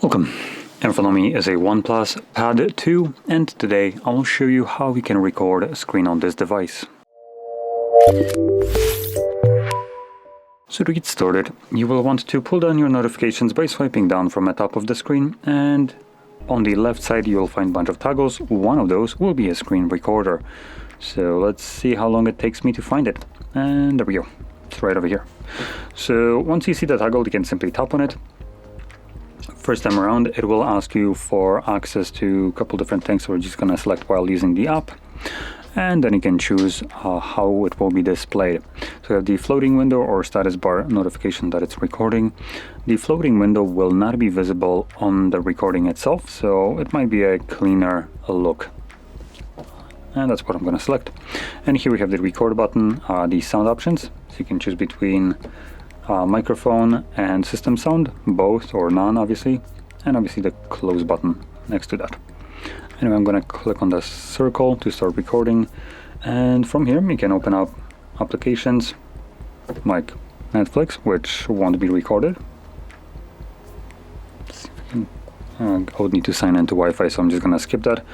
Welcome. In front of me is a OnePlus Pad 2, and today I will show you how we can record a screen on this device. So to get started, you will want to pull down your notifications by swiping down from the top of the screen, and on the left side you will find a bunch of toggles. One of those will be a screen recorder. So let's see how long it takes me to find it. And there we go. It's right over here. So once you see the toggle, you can simply tap on it. First time around, it will ask you for access to a couple different things. So we're just going to select while using the app, and then you can choose how it will be displayed. So you have the floating window or status bar notification that it's recording. The floating window will not be visible on the recording itself, so it might be a cleaner look. And that's what I'm going to select. And here we have the record button, the sound options. So you can choose between microphone and system sound, both or none obviously, and obviously the close button next to that. Anyway, I'm going to click on the circle to start recording, and from here you can open up applications like Netflix, which won't be recorded. I would need to sign into Wi-Fi, so I'm just going to skip that.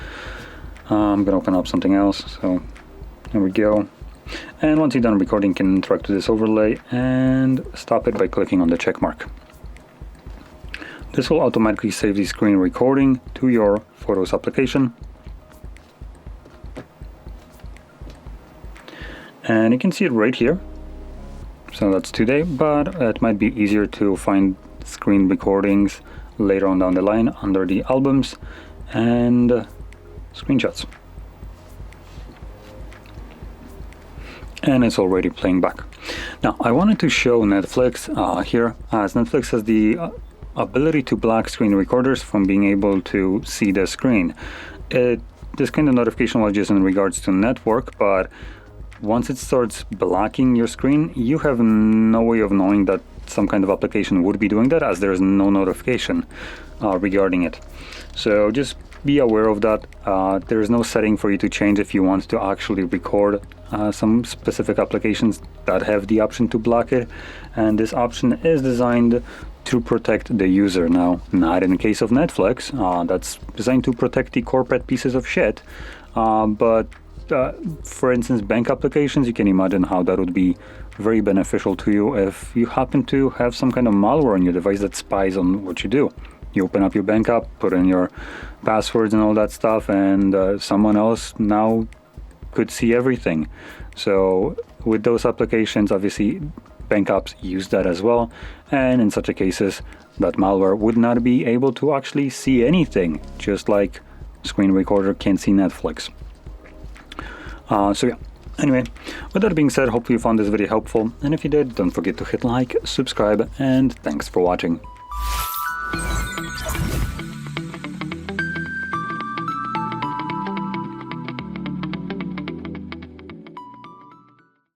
I'm going to open up something else, so there we go. And once you're done recording, you can interact with this overlay and stop it by clicking on the check mark. This will automatically save the screen recording to your Photos application. And you can see it right here. So that's today, but it might be easier to find screen recordings later on down the line under the albums and screenshots. And it's already playing back. Now I wanted to show Netflix here, as Netflix has the ability to block screen recorders from being able to see the screen. This kind of notification was just in regards to network, but once it starts blocking your screen, you have no way of knowing that some kind of application would be doing that, as there is no notification regarding it. So just be aware of that. There is no setting for you to change if you want to actually record some specific applications that have the option to block it, and this option is designed to protect the user. Now, not in the case of Netflix, that's designed to protect the corporate pieces of shit, but for instance, bank applications, you can imagine how that would be very beneficial to you if you happen to have some kind of malware on your device that spies on what you do. You open up your bank app, put in your passwords and all that stuff, and someone else now could see everything. So with those applications, obviously bank apps use that as well, and in such a cases that malware would not be able to actually see anything, just like screen recorder can't see Netflix. So yeah, anyway, with that being said, hopefully you found this video helpful, and if you did, don't forget to hit like, subscribe, and thanks for watching.